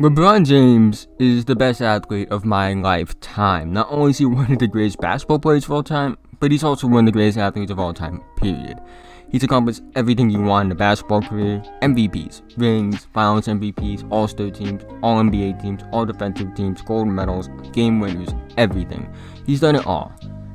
LeBron James is the best athlete of my lifetime. Not only is he one of the greatest basketball players of all time, but he's also one of the greatest athletes of all time, period. He's accomplished everything you want in a basketball career. MVPs, rings, finals MVPs, all-star teams, all-NBA teams, all-defensive teams, gold medals, game winners, everything. He's done it all.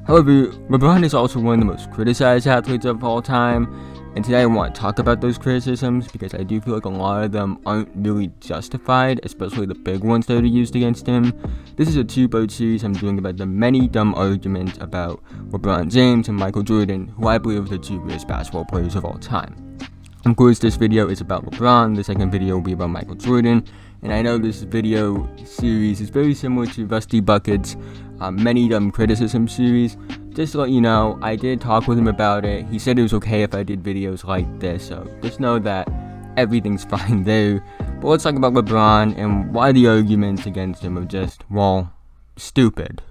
However, LeBron is also one of the most criticized athletes of all time, and today I want to talk about those criticisms because I do feel like a lot of them aren't really justified, especially the big ones that are used against him. This is a two-part series I'm doing about the many dumb arguments about LeBron James and Michael Jordan, who I believe are the two greatest basketball players of all time. Of course, this video is about LeBron, the second video will be about Michael Jordan, and I know this video series is very similar to Rusty Bucket's many dumb criticism series. Just to let you know, I did talk with him about it. He said it was okay if I did videos like this, so just know that everything's fine there. But let's talk about LeBron and why the arguments against him are just, well, stupid.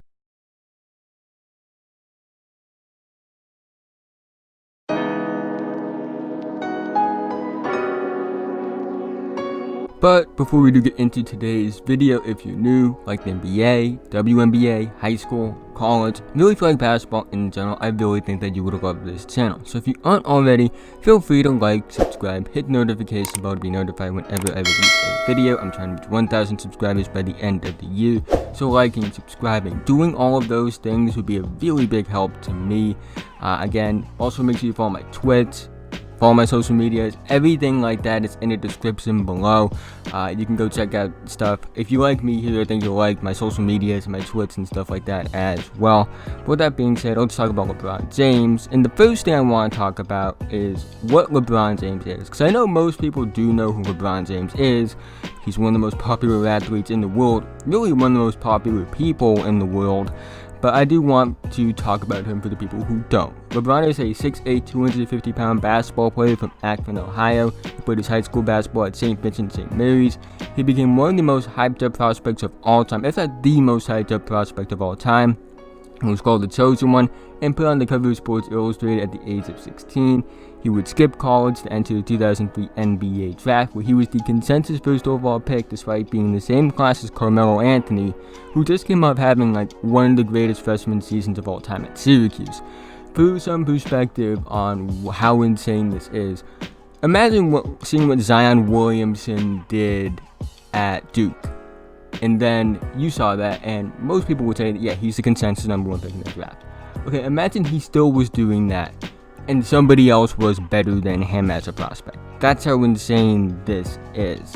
But before we do get into today's video, if you're new, like the NBA, WNBA, high school, college, really if you like basketball in general, I really think that you would love this channel. So if you aren't already, feel free to like, subscribe, hit the notification bell to be notified whenever I release a video. I'm trying to reach 1,000 subscribers by the end of the year. So liking, subscribing, doing all of those things would be a really big help to me. Again, also make sure you follow my Twitch. Follow my social medias, everything like that is in the description below. You can go check out stuff. If you like me here, I think you'll like my social medias and my Twitch and stuff like that as well. But with that being said, let's talk about LeBron James. And the first thing I want to talk about is what LeBron James is. Because I know most people do know who LeBron James is. He's one of the most popular athletes in the world. Really one of the most popular people in the world. But I do want to talk about him for the people who don't. LeBron is a 6'8", 250-pound basketball player from Akron, Ohio. He played his high school basketball at St. Vincent St. Mary's. He became one of the most hyped-up prospects of all time, if not the most hyped-up prospect of all time. He was called the Chosen One and put on the cover of Sports Illustrated at the age of 16. He would skip college to enter the 2003 NBA draft, where he was the consensus first overall pick despite being in the same class as Carmelo Anthony, who just came up having like one of the greatest freshman seasons of all time at Syracuse. For some perspective on how insane this is, imagine seeing what Zion Williamson did at Duke. And then you saw that, and most people would say that, yeah, he's the consensus number one pick in the draft. Okay, imagine he still was doing that, and somebody else was better than him as a prospect. That's how insane this is.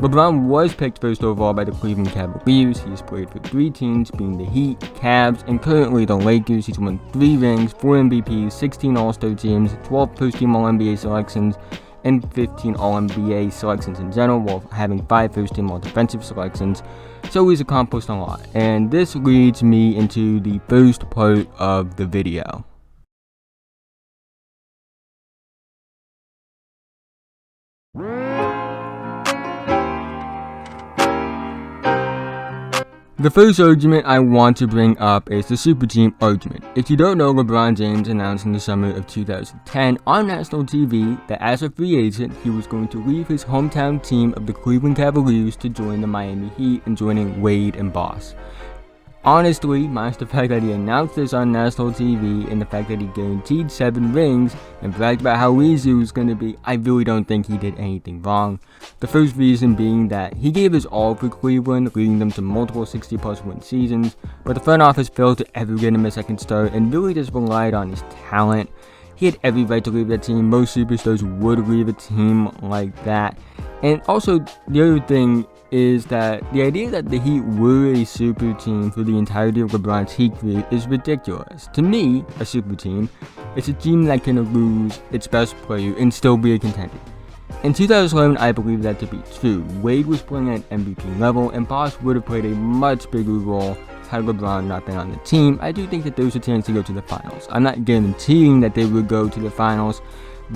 LeBron was picked first overall by the Cleveland Cavaliers. He has played for 3 teams, being the Heat, Cavs, and currently the Lakers. He's won 3 rings, 4 MVPs, 16 All-Star teams, 12 first-team All-NBA selections, and 15 All-NBA selections in general, while having 5 first-team All-Defensive selections. So he's accomplished a lot. And this leads me into the first part of the video. The first argument I want to bring up is the super team argument. If you don't know, LeBron James announced in the summer of 2010 on national TV that as a free agent, he was going to leave his hometown team of the Cleveland Cavaliers to join the Miami Heat and joining Wade and Boss. Honestly, minus the fact that he announced this on national TV and the fact that he guaranteed 7 rings and bragged about how easy it was going to be, I really don't think he did anything wrong. The first reason being that he gave his all for Cleveland, leading them to multiple 60-plus win seasons, but the front office failed to ever get him a second start and really just relied on his talent. He had every right to leave that team. Most superstars would leave a team like that. And also, the other thing is that the idea that the Heat were a super team for the entirety of LeBron's Heat career is ridiculous. To me, a super team is a team that can lose its best player and still be a contender. In 2011, I believe that to be true. Wade was playing at an MVP level, and Boss would have played a much bigger role had LeBron not been on the team. I do think that there was a chance to go to the finals. I'm not guaranteeing that they would go to the finals,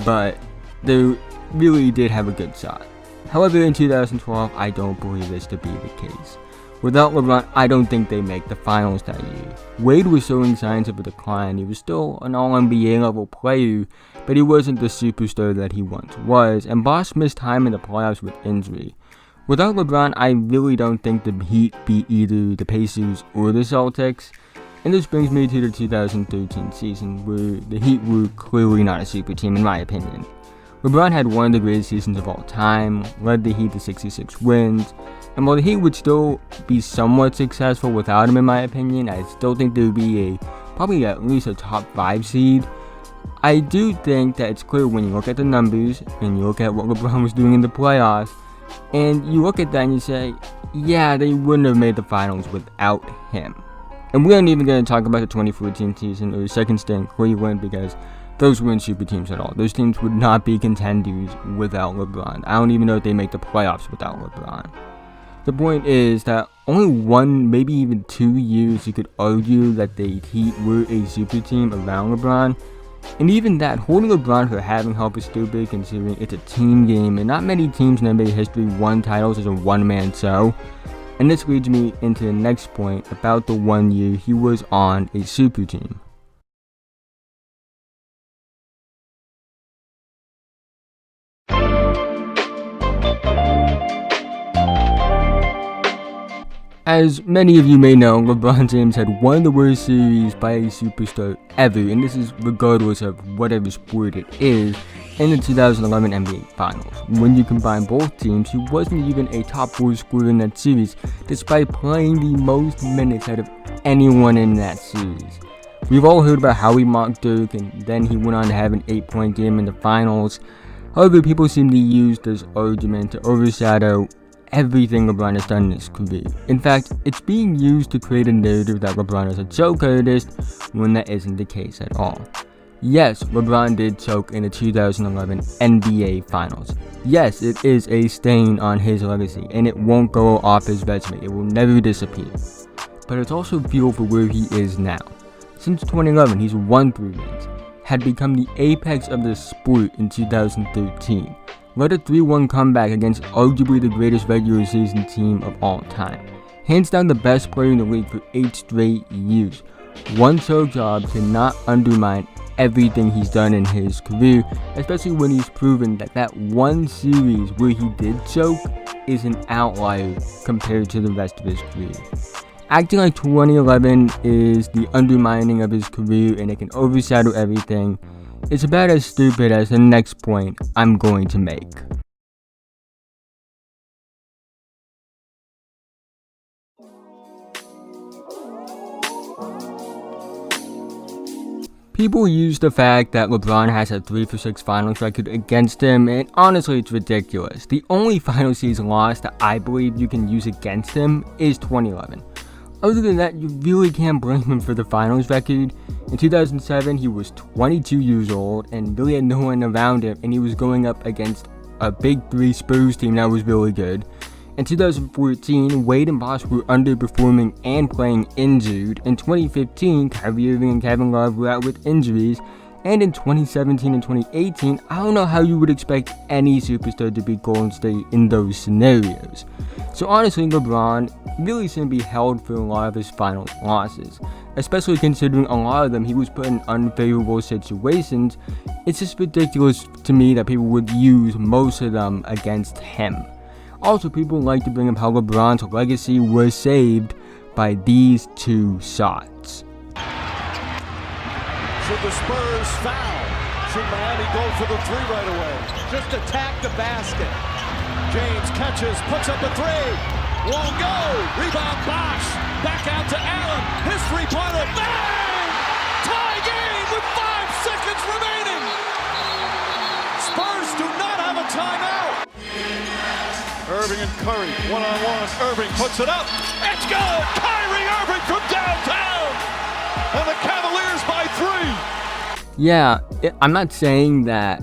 but they really did have a good shot. However, in 2012, I don't believe this to be the case. Without LeBron, I don't think they make the finals that year. Wade was showing signs of a decline. He was still an All-NBA level player, but he wasn't the superstar that he once was, and Bosh missed time in the playoffs with injury. Without LeBron, I really don't think the Heat beat either the Pacers or the Celtics. And this brings me to the 2013 season, where the Heat were clearly not a super team in my opinion. LeBron had one of the greatest seasons of all time, led the Heat to 66 wins, and while the Heat would still be somewhat successful without him in my opinion, I still think there would be probably at least a top 5 seed. I do think that it's clear when you look at the numbers, and you look at what LeBron was doing in the playoffs, and you look at that and you say, yeah, they wouldn't have made the finals without him. And we aren't even going to talk about the 2014 season or the second stint in Cleveland, because those weren't super teams at all. Those teams would not be contenders without LeBron. I don't even know if they make the playoffs without LeBron. The point is that only one, maybe even 2 years you could argue that the Heat were a super team around LeBron. And even that, holding LeBron for having help is stupid considering it's a team game and not many teams in NBA history won titles as a one-man show. And this leads me into the next point about the 1 year he was on a super team. As many of you may know, LeBron James had one of the worst series by a superstar ever, and this is regardless of whatever sport it is, in the 2011 NBA Finals. When you combine both teams, he wasn't even a top 4 scorer in that series, despite playing the most minutes out of anyone in that series. We've all heard about how he mocked Dirk, and then he went on to have an 8-point game in the finals. However, people seem to use this argument to overshadow everything LeBron has done in his career. In fact, it's being used to create a narrative that LeBron is a choke artist when that isn't the case at all. Yes, LeBron did choke in the 2011 NBA Finals. Yes, it is a stain on his legacy, and it won't go off his resume. It will never disappear. But it's also fuel for where he is now. Since 2011, he's won 3 rings, had become the apex of the sport in 2013, led a 3-1 comeback against arguably the greatest regular season team of all time. Hands down the best player in the league for 8 straight years. One choke job cannot undermine everything he's done in his career, especially when he's proven that that one series where he did choke is an outlier compared to the rest of his career. Acting like 2011 is the undermining of his career and it can overshadow everything, it's about as stupid as the next point I'm going to make. People use the fact that LeBron has a 3-for-6 finals record against him, and honestly it's ridiculous. The only finals he's lost that I believe you can use against him is 2011. Other than that, you really can't blame him for the finals record. In 2007, he was 22 years old and really had no one around him, and he was going up against a big 3 Spurs team that was really good. In 2014, Wade and Bosh were underperforming and playing injured. In 2015, Kyrie Irving and Kevin Love were out with injuries. And in 2017 and 2018, I don't know how you would expect any superstar to beat Golden State in those scenarios. So honestly, LeBron really shouldn't be held for a lot of his finals losses, especially considering a lot of them he was put in unfavorable situations. It's just ridiculous to me that people would use most of them against him. Also, people like to bring up how LeBron's legacy was saved by these 2 shots. Should the Spurs foul? Should Miami go for the 3 right away? Just attack the basket. James catches, puts up a 3. Won't go. Rebound Bosh. Back out to Allen. His 3-pointer. Bang! Tie game with 5 seconds remaining. Spurs do not have a timeout. Irving and Curry, one-on-one. Irving puts it up. It's good. Kyrie Irving from downtown. And the Cavaliers by 3. Yeah, I'm not saying that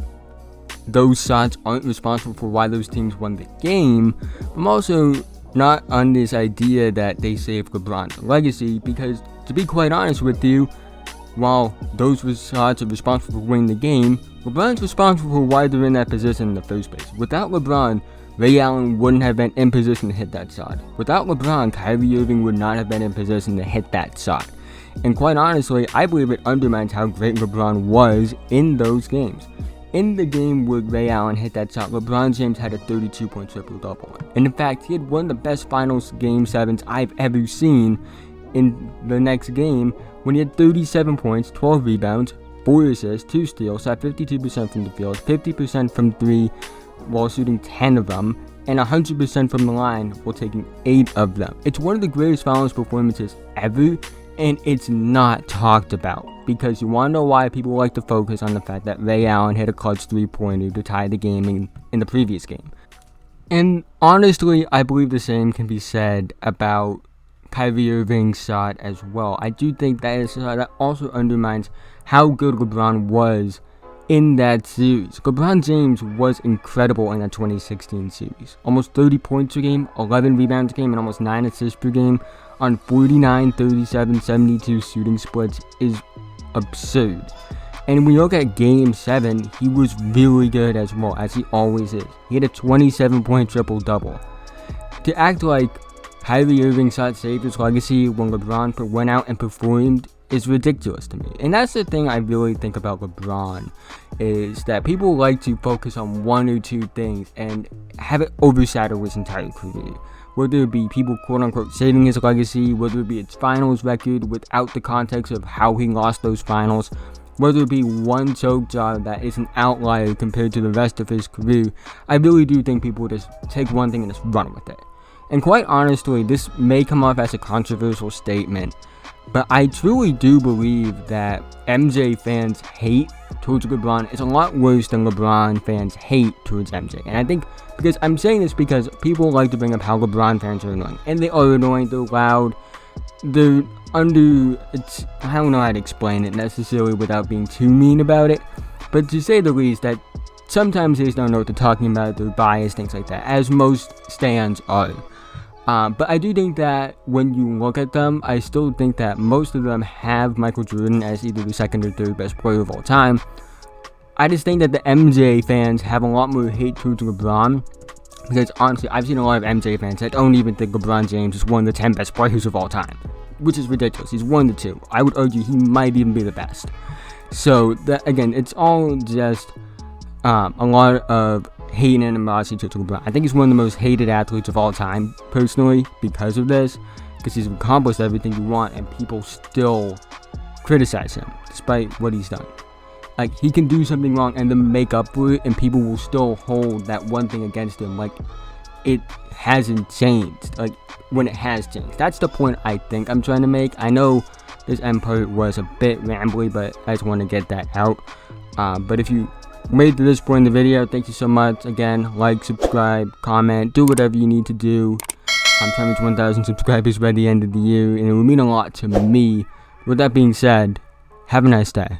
those shots aren't responsible for why those teams won the game. I'm also not on this idea that they saved LeBron's legacy, because to be quite honest with you, while those shots are responsible for winning the game, LeBron's responsible for why they're in that position in the first place. Without LeBron, Ray Allen wouldn't have been in position to hit that shot. Without LeBron, Kyrie Irving would not have been in position to hit that shot. And quite honestly, I believe it undermines how great LeBron was in those games. in the game where Ray Allen hit that shot, LeBron James had a 32-point triple-double. And in fact, he had one of the best finals game 7s I've ever seen in the next game when he had 37 points, 12 rebounds, 4 assists, 2 steals, shot 52% from the field, 50% from 3 while shooting 10 of them, and 100% from the line while taking 8 of them. It's one of the greatest finals performances ever, and it's not talked about because you want to know why people like to focus on the fact that Ray Allen hit a clutch 3-pointer to tie the game in the previous game. And honestly, I believe the same can be said about Kyrie Irving's shot as well. I do think that is a shot that also undermines how good LeBron was in that series. LeBron James was incredible in that 2016 series. Almost 30 points a game, 11 rebounds a game, and almost 9 assists per game on 49, 37, 72 shooting splits is absurd. And when you look at Game 7, he was really good as well, as he always is. He had a 27-point triple-double. To act like Kyrie Irving's shot saved his legacy when LeBron went out and performed is ridiculous to me. And that's the thing I really think about LeBron, is that people like to focus on one or two things and have it overshadow his entire career. Whether it be people quote-unquote saving his legacy, whether it be its finals record without the context of how he lost those finals, whether it be one choke job that is an outlier compared to the rest of his career, I really do think people just take one thing and just run with it. And quite honestly, this may come off as a controversial statement, but I truly do believe that MJ fans' hate towards LeBron is a lot worse than LeBron fans' hate towards MJ. And I think, because I'm saying this because people like to bring up how LeBron fans are annoying. And they are annoying, they're loud, they're I don't know how to explain it necessarily without being too mean about it. But to say the least, that sometimes they just don't know what they're talking about, they're biased, things like that, as most stands are. But I do think that when you look at them, I still think that most of them have Michael Jordan as either the second or third best player of all time. I just think that the MJ fans have a lot more hate towards LeBron, because honestly, I've seen a lot of MJ fans that don't even think LeBron James is one of the 10 best players of all time, which is ridiculous. He's one of the 2. I would argue he might even be the best. So, again, it's all just a lot of hate and animosity to LeBron. I think he's one of the most hated athletes of all time, personally, because of this, because he's accomplished everything you want, and people still criticize him, despite what he's done. Like, he can do something wrong and then make up for it, and people will still hold that one thing against him, like it hasn't changed, like when it has changed. That's the point I think I'm trying to make. I know this end part was a bit rambly, but I just want to get that out. But if you made it to this point in the video, thank you so much. Again, like, subscribe, comment, do whatever you need to do. I'm trying to reach 1,000 subscribers by the end of the year, and it would mean a lot to me. With that being said, have a nice day.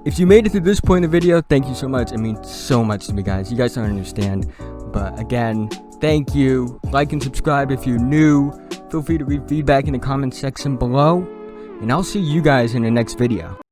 If you made it to this point in the video, thank you so much. It means so much to me, guys. You guys don't understand. But again, thank you. Like and subscribe if you're new. Feel free to leave feedback in the comment section below. And I'll see you guys in the next video.